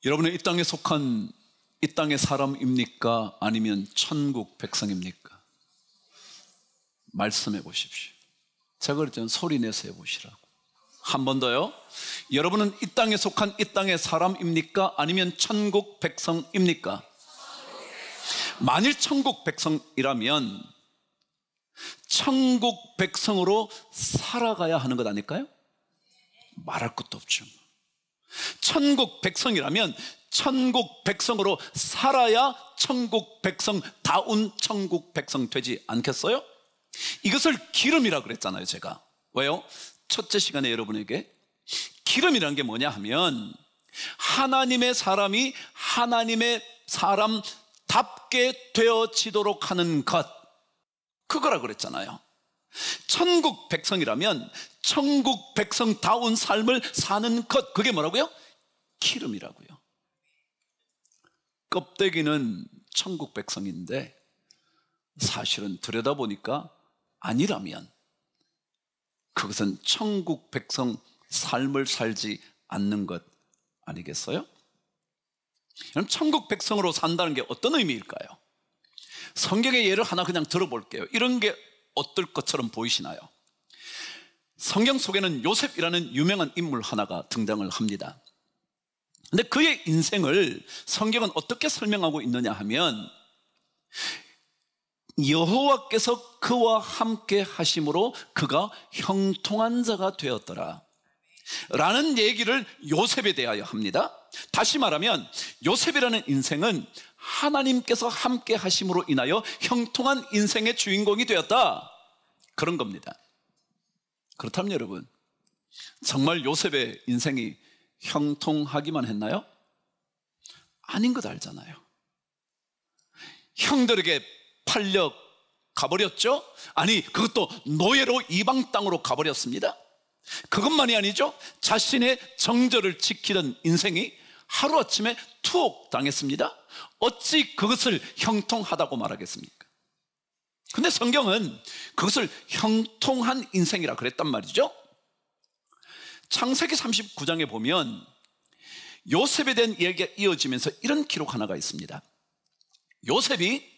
여러분은 이 땅에 속한 이 땅의 사람입니까? 아니면 천국 백성입니까? 말씀해 보십시오. 제가 그랬잖아요. 소리 내서 해보시라고. 한 번 더요. 여러분은 이 땅에 속한 이 땅의 사람입니까? 아니면 천국 백성입니까? 만일 천국 백성이라면 천국 백성으로 살아가야 하는 것 아닐까요? 말할 것도 없죠. 천국 백성이라면 천국 백성으로 살아야 천국 백성다운 천국 백성 되지 않겠어요? 이것을 기름이라 그랬잖아요, 제가. 왜요? 첫째 시간에 여러분에게 기름이란 게 뭐냐 하면 하나님의 사람이 하나님의 사람답게 되어지도록 하는 것, 그거라 그랬잖아요. 천국 백성이라면 천국 백성다운 삶을 사는 것, 그게 뭐라고요? 기름이라고요. 껍데기는 천국 백성인데 사실은 들여다보니까 아니라면 그것은 천국 백성 삶을 살지 않는 것 아니겠어요? 그럼 천국 백성으로 산다는 게 어떤 의미일까요? 성경의 예를 하나 그냥 들어볼게요. 이런 게 어떨 것처럼 보이시나요? 성경 속에는 요셉이라는 유명한 인물 하나가 등장을 합니다. 근데 그의 인생을 성경은 어떻게 설명하고 있느냐 하면 여호와께서 그와 함께 하심으로 그가 형통한 자가 되었더라 라는 얘기를 요셉에 대하여 합니다. 다시 말하면 요셉이라는 인생은 하나님께서 함께 하심으로 인하여 형통한 인생의 주인공이 되었다, 그런 겁니다. 그렇다면 여러분, 정말 요셉의 인생이 형통하기만 했나요? 아닌 것 알잖아요. 형들에게 팔려 가버렸죠? 아니, 그것도 노예로 이방 땅으로 가버렸습니다. 그것만이 아니죠. 자신의 정절을 지키던 인생이 하루아침에 투옥당했습니다. 어찌 그것을 형통하다고 말하겠습니까? 근데 성경은 그것을 형통한 인생이라 그랬단 말이죠. 창세기 39장에 보면 요셉에 대한 이야기가 이어지면서 이런 기록 하나가 있습니다. 요셉이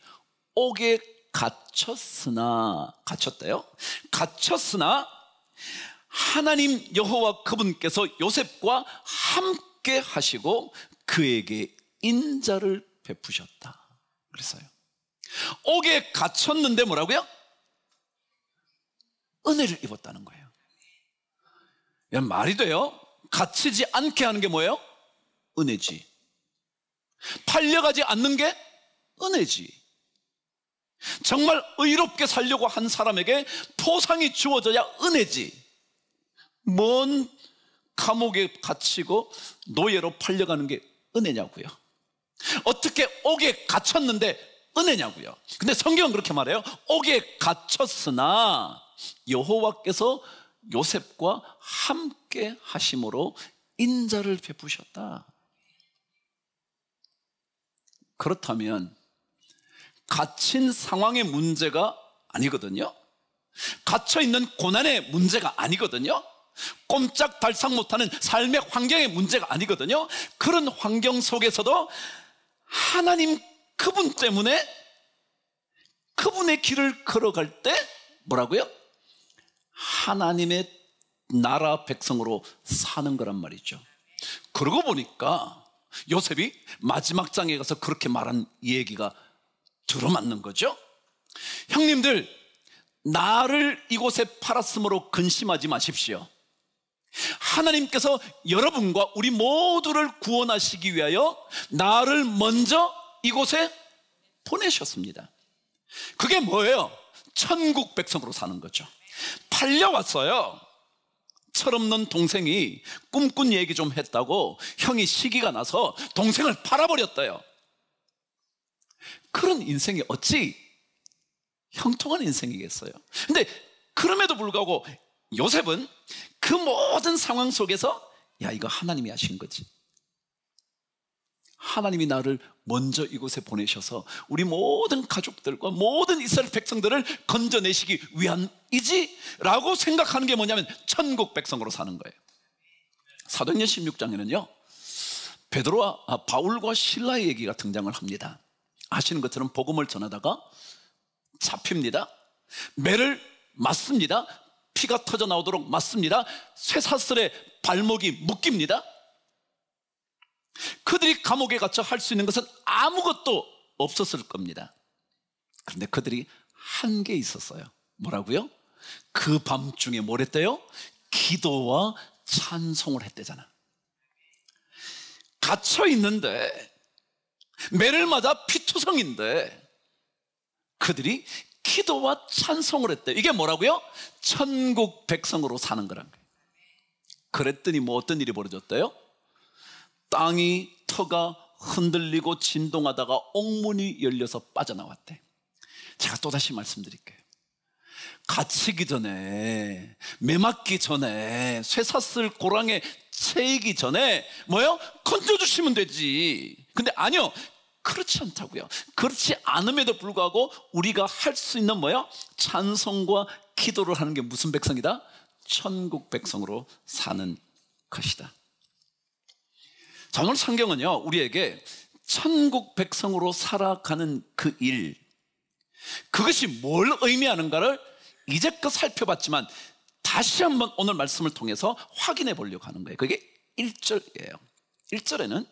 옥에 갇혔대요. 갇혔으나 하나님 여호와 그분께서 요셉과 함께 하시고 그에게 인자를 베푸셨다 그랬어요. 옥에 갇혔는데 뭐라고요? 은혜를 입었다는 거예요. 야, 말이 돼요? 갇히지 않게 하는 게 뭐예요? 은혜지. 팔려가지 않는 게 은혜지. 정말 의롭게 살려고 한 사람에게 포상이 주어져야 은혜지. 뭔 감옥에 갇히고 노예로 팔려가는 게 은혜냐고요. 어떻게 옥에 갇혔는데 은혜냐고요. 근데 성경은 그렇게 말해요. 옥에 갇혔으나 여호와께서 요셉과 함께 하심으로 인자를 베푸셨다. 그렇다면 갇힌 상황의 문제가 아니거든요. 갇혀있는 고난의 문제가 아니거든요. 꼼짝달싹 못하는 삶의 환경의 문제가 아니거든요. 그런 환경 속에서도 하나님 그분 때문에 그분의 길을 걸어갈 때 뭐라고요? 하나님의 나라 백성으로 사는 거란 말이죠. 그러고 보니까 요셉이 마지막 장에 가서 그렇게 말한 얘기가 들어맞는 거죠. 형님들, 나를 이곳에 팔았으므로 근심하지 마십시오. 하나님께서 여러분과 우리 모두를 구원하시기 위하여 나를 먼저 이곳에 보내셨습니다. 그게 뭐예요? 천국 백성으로 사는 거죠. 팔려왔어요. 철없는 동생이 꿈꾼 얘기 좀 했다고 형이 시기가 나서 동생을 팔아버렸대요. 그런 인생이 어찌 형통한 인생이겠어요? 근데 그럼에도 불구하고 요셉은 그 모든 상황 속에서 야, 이거 하나님이 하신 거지. 하나님이 나를 먼저 이곳에 보내셔서 우리 모든 가족들과 모든 이스라엘 백성들을 건져내시기 위함이지 라고 생각하는 게 뭐냐면 천국 백성으로 사는 거예요. 사도행전 16장에는요 베드로와 바울과 실라의 얘기가 등장을 합니다. 아시는 것처럼 복음을 전하다가 잡힙니다. 매를 맞습니다. 피가 터져 나오도록 맞습니다. 쇠사슬에 발목이 묶입니다. 그들이 감옥에 갇혀 할 수 있는 것은 아무것도 없었을 겁니다. 그런데 그들이 한 게 있었어요. 뭐라고요? 그 밤중에 뭘 했대요? 기도와 찬송을 했대잖아. 갇혀 있는데, 매를 맞아 피투성인데 그들이 기도와 찬송을 했대요. 이게 뭐라고요? 천국 백성으로 사는 거란 거예요. 그랬더니 뭐 어떤 일이 벌어졌대요? 땅이 터가 흔들리고 진동하다가 옥문이 열려서 빠져나왔대. 제가 또다시 말씀드릴게요. 갇히기 전에, 매 맞기 전에, 쇠사슬 고랑에 채이기 전에 뭐요? 건져주시면 되지. 근데 아니요, 그렇지 않다고요. 그렇지 않음에도 불구하고 우리가 할 수 있는 뭐요? 찬송과 기도를 하는 게 무슨 백성이다? 천국 백성으로 사는 것이다. 자, 오늘 성경은요, 우리에게 천국 백성으로 살아가는 그 일, 그것이 뭘 의미하는가를 이제껏 살펴봤지만 다시 한번 오늘 말씀을 통해서 확인해 보려고 하는 거예요. 그게 1절이에요. 1절에는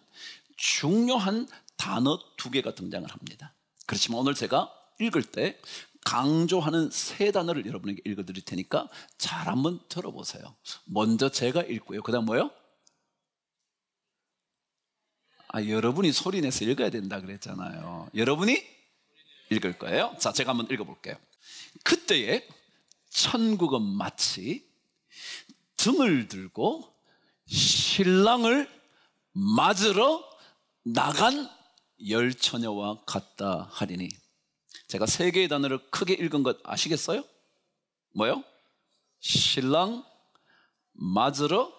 중요한 단어 2개가 등장을 합니다. 그렇지만 오늘 제가 읽을 때 강조하는 3단어를 여러분에게 읽어드릴 테니까 잘 한번 들어보세요. 먼저 제가 읽고요. 그 다음 뭐요? 여러분이 소리내서 읽어야 된다 그랬잖아요. 여러분이 읽을 거예요. 자, 제가 한번 읽어볼게요. 그때에 천국은 마치 등을 들고 신랑을 맞으러 나간 열처녀와 같다 하리니. 제가 3개의 단어를 크게 읽은 것 아시겠어요? 뭐요? 신랑 맞으러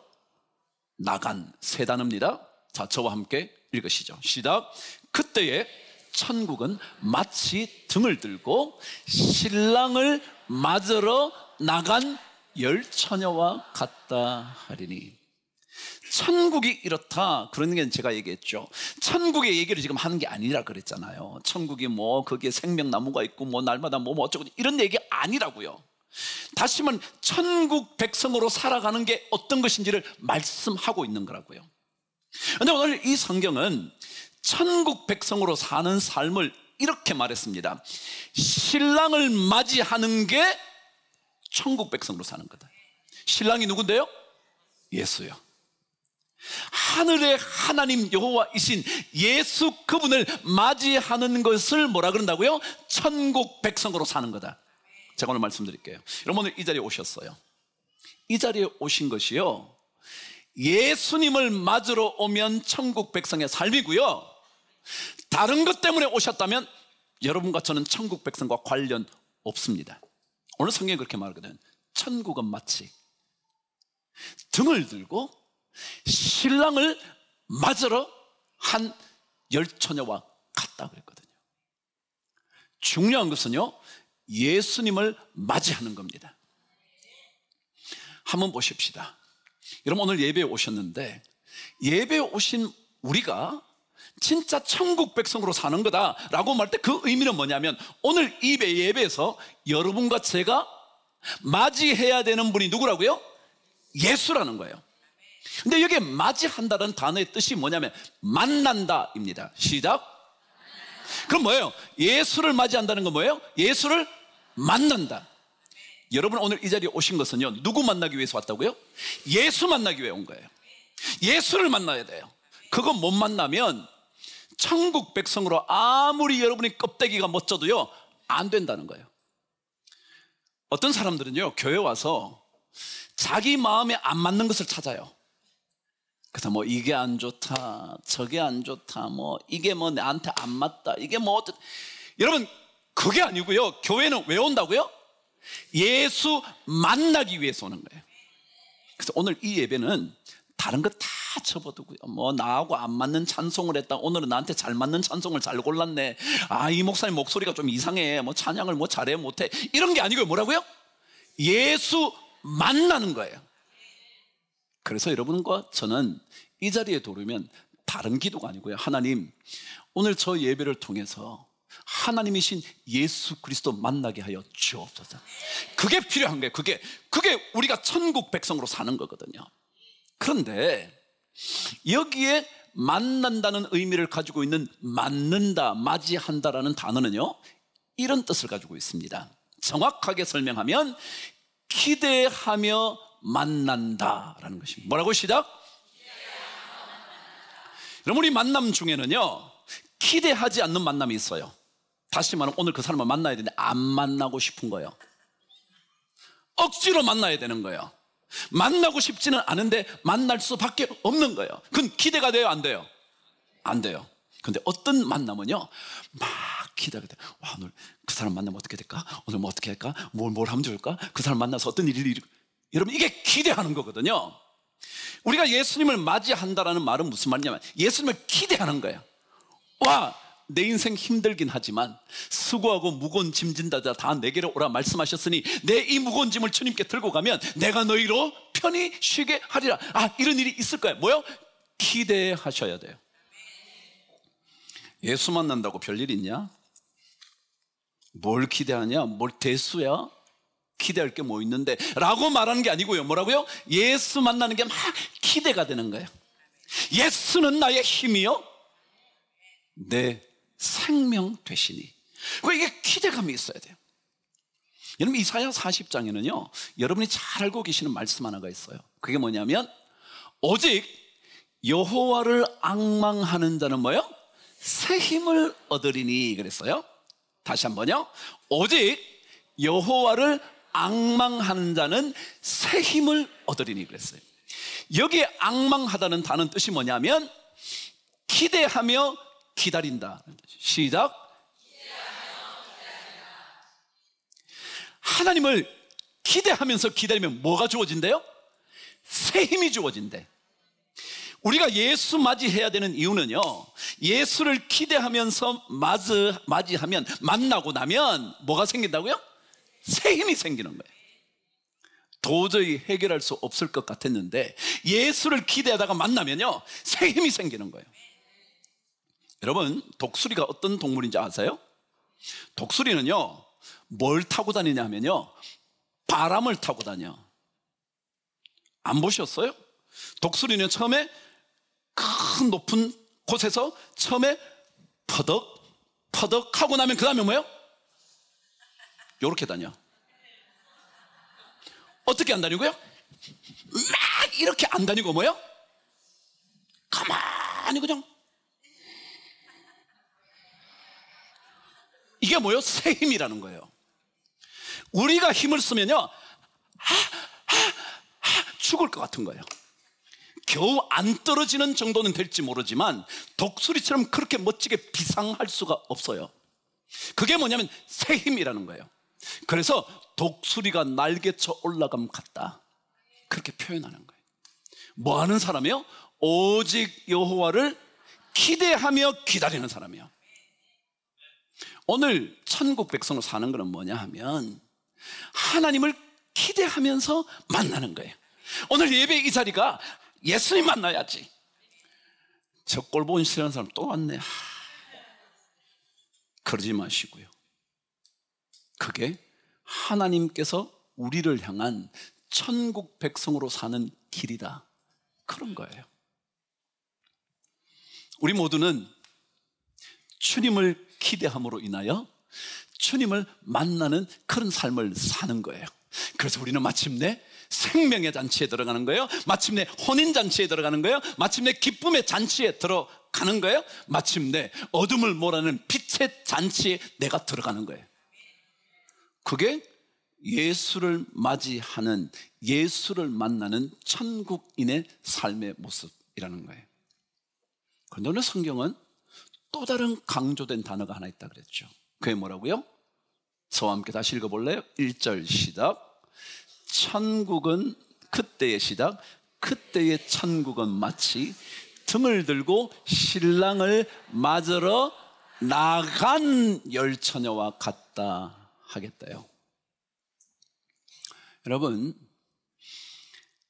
나간, 3단어입니다. 자, 저와 함께 읽으시죠. 시작. 그때에 천국은 마치 등을 들고 신랑을 맞으러 나간 열처녀와 같다 하리니. 천국이 이렇다, 그런 게 제가 얘기했죠. 천국의 얘기를 지금 하는 게 아니라 그랬잖아요. 천국이 뭐 거기에 생명나무가 있고 뭐 날마다 뭐 어쩌고 이런 얘기 아니라고요. 다시 말하면 천국 백성으로 살아가는 게 어떤 것인지를 말씀하고 있는 거라고요. 그런데 오늘 이 성경은 천국 백성으로 사는 삶을 이렇게 말했습니다. 신랑을 맞이하는 게 천국 백성으로 사는 거다. 신랑이 누군데요? 예수요. 하늘의 하나님 여호와이신 예수, 그분을 맞이하는 것을 뭐라 그런다고요? 천국 백성으로 사는 거다. 제가 오늘 말씀드릴게요. 여러분, 오늘 이 자리에 오셨어요. 이 자리에 오신 것이요, 예수님을 맞으러 오면 천국 백성의 삶이고요, 다른 것 때문에 오셨다면 여러분과 저는 천국 백성과 관련 없습니다. 오늘 성경이 그렇게 말하거든요. 천국은 마치 등을 들고 신랑을 맞으러 한 열처녀와 같다 그랬거든요. 중요한 것은요, 예수님을 맞이하는 겁니다. 한번 보십시다. 여러분, 오늘 예배에 오셨는데 예배에 오신 우리가 진짜 천국 백성으로 사는 거다라고 말할 때 그 의미는 뭐냐면, 오늘 이 예배에서 여러분과 제가 맞이해야 되는 분이 누구라고요? 예수라는 거예요. 근데 여기에 맞이한다는 단어의 뜻이 뭐냐면 만난다입니다. 시작. 그럼 뭐예요? 예수를 맞이한다는 건 뭐예요? 예수를 만난다. 여러분, 오늘 이 자리에 오신 것은요, 누구 만나기 위해서 왔다고요? 예수 만나기 위해 온 거예요. 예수를 만나야 돼요. 그거 못 만나면 천국 백성으로 아무리 여러분이 껍데기가 멋져도요 안 된다는 거예요. 어떤 사람들은요, 교회 와서 자기 마음에 안 맞는 것을 찾아요. 그래서 뭐 이게 안 좋다, 저게 안 좋다, 뭐 이게 뭐 나한테 안 맞다, 이게 뭐 어떤. 여러분, 그게 아니고요, 교회는 왜 온다고요? 예수 만나기 위해서 오는 거예요. 그래서 오늘 이 예배는 다른 거 다 접어두고요, 뭐 나하고 안 맞는 찬송을 했다, 오늘은 나한테 잘 맞는 찬송을 잘 골랐네, 이 목사님 목소리가 좀 이상해, 뭐 찬양을 뭐 잘해 못해, 이런 게 아니고요, 뭐라고요? 예수 만나는 거예요. 그래서 여러분과 저는 이 자리에 들어오면 다른 기도가 아니고요. 하나님, 오늘 저 예배를 통해서 하나님이신 예수 그리스도 만나게 하여 주옵소서. 그게 필요한 거예요. 그게 우리가 천국 백성으로 사는 거거든요. 그런데 여기에 만난다는 의미를 가지고 있는 맞는다, 맞이한다라는 단어는요, 이런 뜻을 가지고 있습니다. 정확하게 설명하면 기대하며 만난다라는 것입니다. 뭐라고? 시작. 여러분, 우리 만남 중에는요, 기대하지 않는 만남이 있어요. 다시 말하면 오늘 그 사람을 만나야 되는데 안 만나고 싶은 거예요. 억지로 만나야 되는 거예요. 만나고 싶지는 않은데 만날 수밖에 없는 거예요. 그건 기대가 돼요, 안 돼요? 안 돼요. 근데 어떤 만남은요, 막 기대가 돼요. 와, 오늘 그 사람 만나면 어떻게 될까? 오늘 뭐 어떻게 할까? 뭘 하면 좋을까? 그 사람 만나서 어떤 일이 여러분, 이게 기대하는 거거든요. 우리가 예수님을 맞이한다라는 말은 무슨 말이냐면 예수님을 기대하는 거예요. 와, 내 인생 힘들긴 하지만 수고하고 무거운 짐 진다 다 내게로 오라 말씀하셨으니 내 이 무거운 짐을 주님께 들고 가면 내가 너희로 편히 쉬게 하리라. 아, 이런 일이 있을 거예요. 뭐요? 기대하셔야 돼요. 예수 만난다고 별일 있냐? 뭘 기대하냐? 뭘 대수야? 기대할 게 뭐 있는데? 라고 말하는 게 아니고요. 뭐라고요? 예수 만나는 게 막 기대가 되는 거예요. 예수는 나의 힘이요, 내 생명 되시니. 이게 기대감이 있어야 돼요. 여러분, 이사야 40장에는요 여러분이 잘 알고 계시는 말씀 하나가 있어요. 그게 뭐냐면 오직 여호와를 앙망하는 자는 뭐요? 새 힘을 얻으리니 그랬어요. 다시 한번요. 오직 여호와를 앙망하는 자는 새 힘을 얻으리니 그랬어요. 여기에 앙망하다는 단어는 뜻이 뭐냐면 기대하며 기다린다. 시작. 하나님을 기대하면서 기다리면 뭐가 주어진대요? 새 힘이 주어진대. 우리가 예수 맞이해야 되는 이유는요, 예수를 기대하면서 맞이하면, 만나고 나면 뭐가 생긴다고요? 새 힘이 생기는 거예요. 도저히 해결할 수 없을 것 같았는데 예수를 기대하다가 만나면요 새 힘이 생기는 거예요. 여러분, 독수리가 어떤 동물인지 아세요? 독수리는요 뭘 타고 다니냐면요 바람을 타고 다녀. 안 보셨어요? 독수리는 처음에 큰 높은 곳에서 처음에 퍼덕 하고 나면 그 다음에 뭐예요? 요렇게 다녀. 어떻게 안 다니고요? 막 이렇게 안 다니고 뭐예요? 가만히 그냥. 이게 뭐예요? 새 힘이라는 거예요. 우리가 힘을 쓰면요 죽을 것 같은 거예요. 겨우 안 떨어지는 정도는 될지 모르지만 독수리처럼 그렇게 멋지게 비상할 수가 없어요. 그게 뭐냐면 새 힘이라는 거예요. 그래서 독수리가 날개쳐 올라감 같다, 그렇게 표현하는 거예요. 뭐 하는 사람이요? 오직 여호와를 기대하며 기다리는 사람이요. 오늘 천국 백성으로 사는 것은 뭐냐 하면 하나님을 기대하면서 만나는 거예요. 오늘 예배 이 자리가 예수님 만나야지. 저 꼴 보기 싫어하는 사람 또 왔네. 그러지 마시고요. 그게 하나님께서 우리를 향한 천국 백성으로 사는 길이다, 그런 거예요. 우리 모두는 주님을 기대함으로 인하여 주님을 만나는 그런 삶을 사는 거예요. 그래서 우리는 마침내 생명의 잔치에 들어가는 거예요. 마침내 혼인잔치에 들어가는 거예요. 마침내 기쁨의 잔치에 들어가는 거예요. 마침내 어둠을 몰아내는 빛의 잔치에 내가 들어가는 거예요. 그게 예수를 맞이하는, 예수를 만나는 천국인의 삶의 모습이라는 거예요. 그런데 오늘 성경은 또 다른 강조된 단어가 하나 있다 그랬죠. 그게 뭐라고요? 저와 함께 다시 읽어볼래요? 1절 시작. 천국은 그때의 시작. 그때의 천국은 마치 등을 들고 신랑을 맞으러 나간 열처녀와 같다 하겠다요. 여러분,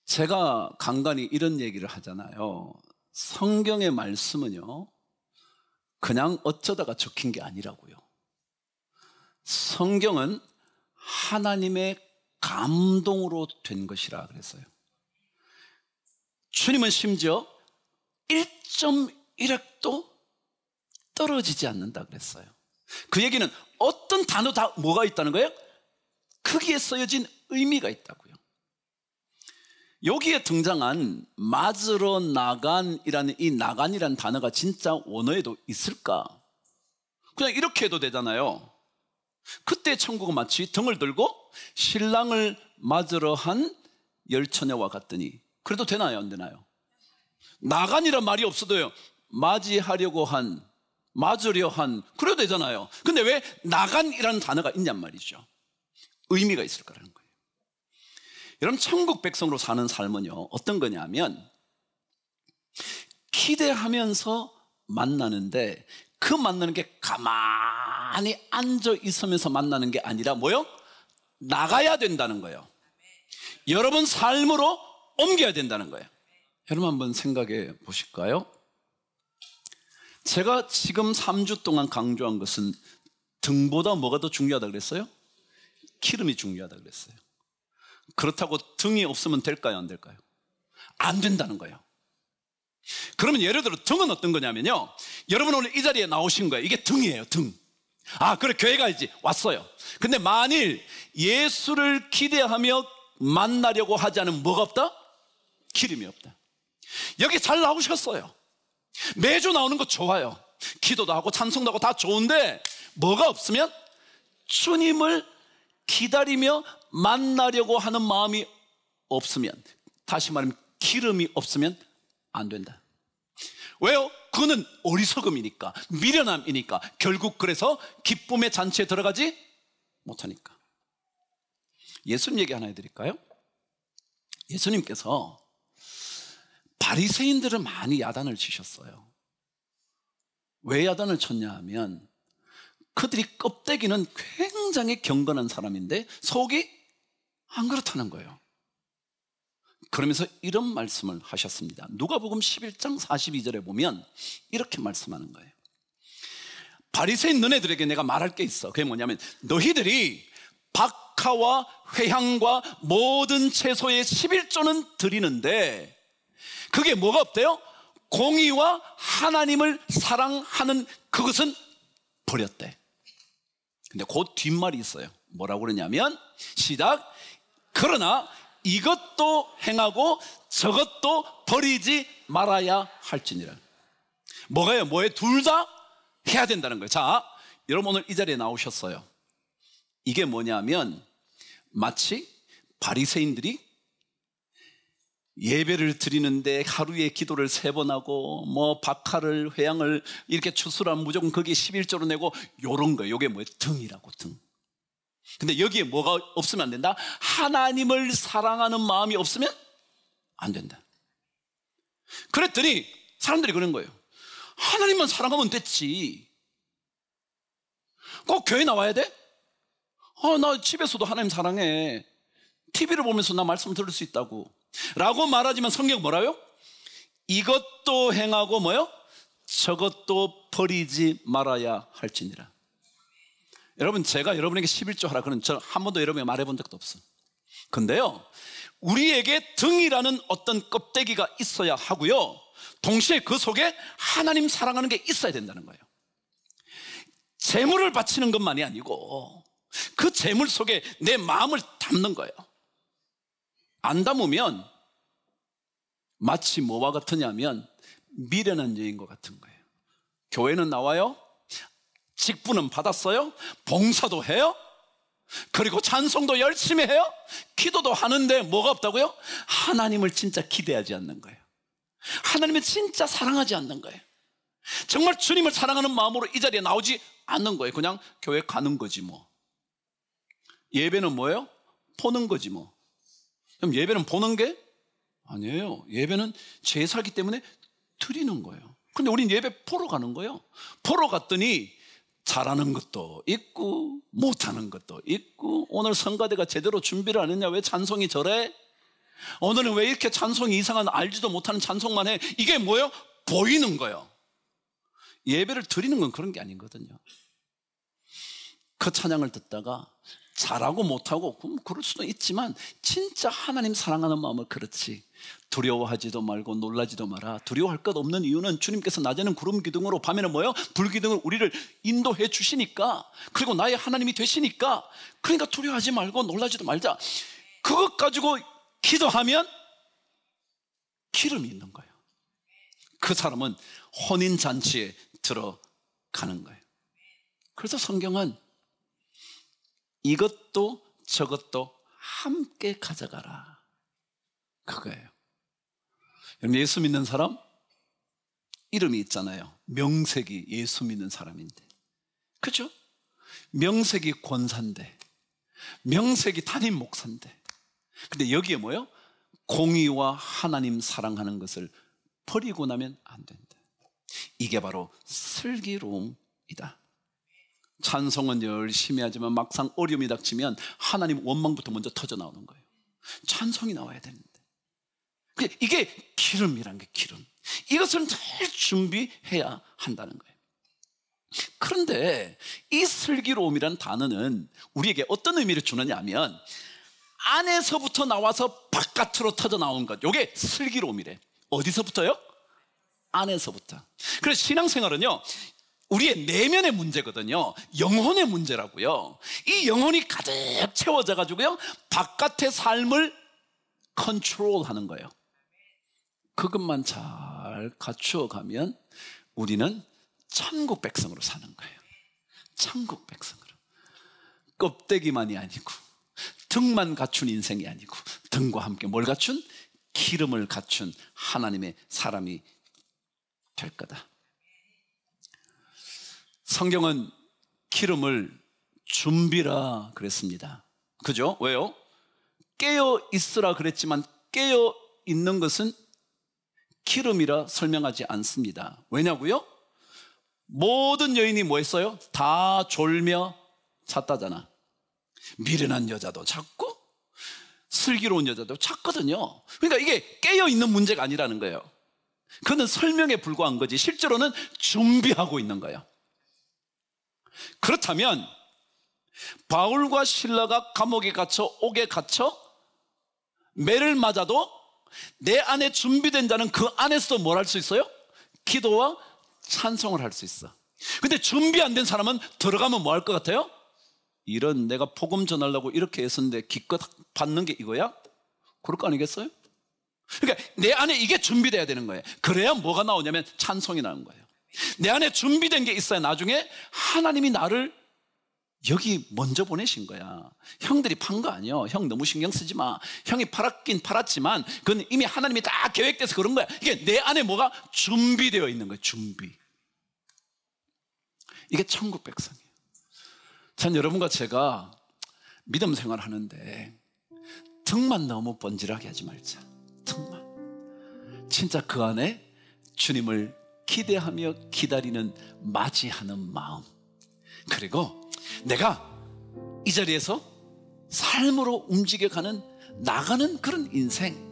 제가 간간히 이런 얘기를 하잖아요. 성경의 말씀은요, 그냥 어쩌다가 적힌 게 아니라고요. 성경은 하나님의 감동으로 된 것이라 그랬어요. 주님은 심지어 1.1획도 떨어지지 않는다 그랬어요. 그 얘기는 어떤 단어 다 뭐가 있다는 거예요? 크기에 쓰여진 의미가 있다고요. 여기에 등장한 맞으러 나간이라는 이 나간이라는 단어가 진짜 원어에도 있을까? 그냥 이렇게 해도 되잖아요. 그때 천국은 마치 등을 들고 신랑을 맞으러 한 열처녀와 같더니, 그래도 되나요, 안 되나요? 나간이란 말이 없어도요, 맞이하려고 한, 맞으려 한, 그래도 되잖아요. 근데 왜 나간이라는 단어가 있냔 말이죠. 의미가 있을 거라는 거예요. 여러분, 천국 백성으로 사는 삶은요, 어떤 거냐면 기대하면서 만나는데, 그 만나는 게 가만히 앉아 있으면서 만나는 게 아니라 뭐요? 나가야 된다는 거예요. 여러분 삶으로 옮겨야 된다는 거예요. 여러분 한번 생각해 보실까요? 제가 지금 3주 동안 강조한 것은 등보다 뭐가 더 중요하다고 그랬어요? 기름이 중요하다고 그랬어요. 그렇다고 등이 없으면 될까요, 안 될까요? 안 된다는 거예요. 그러면 예를 들어 등은 어떤 거냐면요, 여러분 오늘 이 자리에 나오신 거예요. 이게 등이에요, 등. 아, 그래, 교회 가야지. 왔어요. 근데 만일 예수를 기대하며 만나려고 하지 않으면 뭐가 없다? 기름이 없다. 여기 잘 나오셨어요. 매주 나오는 거 좋아요. 기도도 하고 찬송도 하고 다 좋은데 뭐가 없으면, 주님을 기다리며 만나려고 하는 마음이 없으면, 다시 말하면 기름이 없으면 안 된다. 왜요? 그거는 어리석음이니까, 미련함이니까, 결국 그래서 기쁨의 잔치에 들어가지 못하니까. 예수님 얘기 하나 해드릴까요? 예수님께서 바리새인들을 많이 야단을 치셨어요. 왜 야단을 쳤냐 하면, 그들이 껍데기는 굉장히 경건한 사람인데 속이 안 그렇다는 거예요. 그러면서 이런 말씀을 하셨습니다. 누가복음 11장 42절에 보면 이렇게 말씀하는 거예요. 바리새인 너네들에게 내가 말할 게 있어. 그게 뭐냐면, 너희들이 박하와 회향과 모든 채소의 11조는 드리는데 그게 뭐가 없대요? 공의와 하나님을 사랑하는 그것은 버렸대. 근데 그 뒷말이 있어요. 뭐라고 그러냐면, 시작. 그러나 이것도 행하고 저것도 버리지 말아야 할지니라. 뭐가요? 뭐에? 둘 다 해야 된다는 거예요. 자, 여러분 오늘 이 자리에 나오셨어요. 이게 뭐냐면, 마치 바리새인들이 예배를 드리는데 하루에 기도를 3번 하고 뭐 박하를 회향을 이렇게 추수하면 무조건 거기에 11조로 내고 요런 거예요. 이게 뭐예요? 등이라고, 등. 근데 여기에 뭐가 없으면 안 된다? 하나님을 사랑하는 마음이 없으면 안 된다. 그랬더니 사람들이 그런 거예요. 하나님만 사랑하면 됐지. 꼭 교회 나와야 돼? 나 집에서도 하나님 사랑해. TV를 보면서 나 말씀 들을 수 있다고 라고 말하지만, 성경 뭐라요? 이것도 행하고 뭐요? 저것도 버리지 말아야 할지니라. 여러분, 제가 여러분에게 11조 하라 그러는 저 한 번도 여러분에게 말해본 적도 없어요. 근데요, 우리에게 등이라는 어떤 껍데기가 있어야 하고요, 동시에 그 속에 하나님 사랑하는 게 있어야 된다는 거예요. 재물을 바치는 것만이 아니고 그 재물 속에 내 마음을 담는 거예요. 안 담으면 마치 뭐와 같으냐면 미련한 여인과 같은 거예요. 교회는 나와요, 직분은 받았어요, 봉사도 해요, 그리고 찬송도 열심히 해요, 기도도 하는데 뭐가 없다고요? 하나님을 진짜 기대하지 않는 거예요. 하나님을 진짜 사랑하지 않는 거예요. 정말 주님을 사랑하는 마음으로 이 자리에 나오지 않는 거예요. 그냥 교회 가는 거지 뭐. 예배는 뭐예요? 보는 거지 뭐. 그럼 예배는 보는 게 아니에요. 예배는 제사기 때문에 드리는 거예요. 근데 우린 예배 보러 가는 거예요. 보러 갔더니 잘하는 것도 있고 못하는 것도 있고, 오늘 성가대가 제대로 준비를 안 했냐, 왜 찬송이 저래? 오늘은 왜 이렇게 찬송이 이상한 알지도 못하는 찬송만 해? 이게 뭐예요? 보이는 거예요. 예배를 드리는 건 그런 게 아니거든요. 그 찬양을 듣다가 잘하고 못하고 그럴 수도 있지만 진짜 하나님 사랑하는 마음을, 그렇지, 두려워하지도 말고 놀라지도 마라. 두려워할 것 없는 이유는 주님께서 낮에는 구름 기둥으로 밤에는 뭐예요? 불기둥으로 우리를 인도해 주시니까, 그리고 나의 하나님이 되시니까, 그러니까 두려워하지 말고 놀라지도 말자. 그것 가지고 기도하면 기름이 있는 거예요. 그 사람은 혼인잔치에 들어가는 거예요. 그래서 성경은 이것도 저것도 함께 가져가라, 그거예요. 여러분, 예수 믿는 사람 이름이 있잖아요. 명색이 예수 믿는 사람인데, 그죠? 명색이 권사인데, 명색이 담임 목사인데, 근데 여기에 뭐예요? 공의와 하나님 사랑하는 것을 버리고 나면 안 된다. 이게 바로 슬기로움이다. 찬송은 열심히 하지만 막상 어려움이 닥치면 하나님 원망부터 먼저 터져 나오는 거예요. 찬송이 나와야 되는데, 이게 기름이란 게, 기름. 이것을 잘 준비해야 한다는 거예요. 그런데 이 슬기로움이란 단어는 우리에게 어떤 의미를 주느냐 하면, 안에서부터 나와서 바깥으로 터져 나오는 것, 이게 슬기로움이래. 어디서부터요? 안에서부터. 그래서 신앙생활은요, 우리의 내면의 문제거든요. 영혼의 문제라고요. 이 영혼이 가득 채워져 가지고요, 바깥의 삶을 컨트롤하는 거예요. 그것만 잘 갖추어 가면 우리는 천국 백성으로 사는 거예요. 천국 백성으로. 껍데기만이 아니고 등만 갖춘 인생이 아니고, 등과 함께 뭘 갖춘? 기름을 갖춘 하나님의 사람이 될 거다. 성경은 기름을 준비라 그랬습니다. 그죠? 왜요? 깨어 있으라 그랬지만 깨어 있는 것은 기름이라 설명하지 않습니다. 왜냐고요? 모든 여인이 뭐 했어요? 다 졸며 잤다잖아. 미련한 여자도 잤고 슬기로운 여자도 잤거든요. 그러니까 이게 깨어 있는 문제가 아니라는 거예요. 그는 설명에 불과한 거지, 실제로는 준비하고 있는 거예요. 그렇다면 바울과 실라가 감옥에 갇혀, 옥에 갇혀 매를 맞아도 내 안에 준비된 자는 그 안에서도 뭘 할 수 있어요? 기도와 찬송을 할 수 있어. 근데 준비 안 된 사람은 들어가면 뭐 할 것 같아요? 이런, 내가 복음 전하려고 이렇게 애썼는데 기껏 받는 게 이거야? 그럴 거 아니겠어요? 그러니까 내 안에 이게 준비돼야 되는 거예요. 그래야 뭐가 나오냐면 찬송이 나오는 거예요. 내 안에 준비된 게 있어야 나중에 하나님이 나를 여기 먼저 보내신 거야. 형들이 판 거 아니에요. 형 너무 신경 쓰지 마. 형이 팔았긴 팔았지만 그건 이미 하나님이 다 계획돼서 그런 거야. 이게 내 안에 뭐가 준비되어 있는 거예요. 준비. 이게 천국 백성이에요. 전 여러분과 제가 믿음 생활 하는데 등만 너무 번지르하게 하지 말자. 등만. 진짜 그 안에 주님을 기대하며 기다리는, 맞이하는 마음, 그리고 내가 이 자리에서 삶으로 움직여가는, 나가는 그런 인생,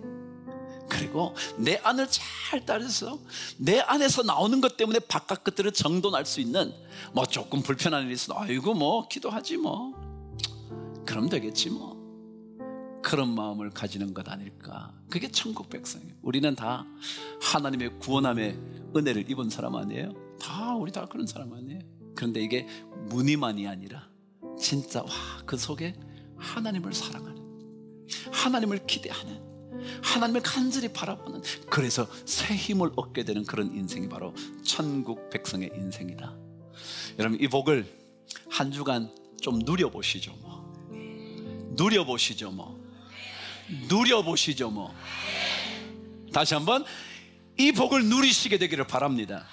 그리고 내 안을 잘 따라서 내 안에서 나오는 것 때문에 바깥 것들을 정돈할 수 있는, 뭐 조금 불편한 일이 있어도 아이고 뭐 기도하지 뭐, 그럼 되겠지 뭐, 그런 마음을 가지는 것 아닐까. 그게 천국 백성이에요. 우리는 다 하나님의 구원함의 은혜를 입은 사람 아니에요? 우리 다 그런 사람 아니에요? 그런데 이게 무늬만이 아니라 진짜 그 속에 하나님을 사랑하는, 하나님을 기대하는, 하나님을 간절히 바라보는, 그래서 새 힘을 얻게 되는 그런 인생이 바로 천국 백성의 인생이다. 여러분, 이 복을 한 주간 좀 누려보시죠 뭐. 누려보시죠 뭐. 누려보시죠 뭐. 다시 한번 이 복을 누리시게 되기를 바랍니다.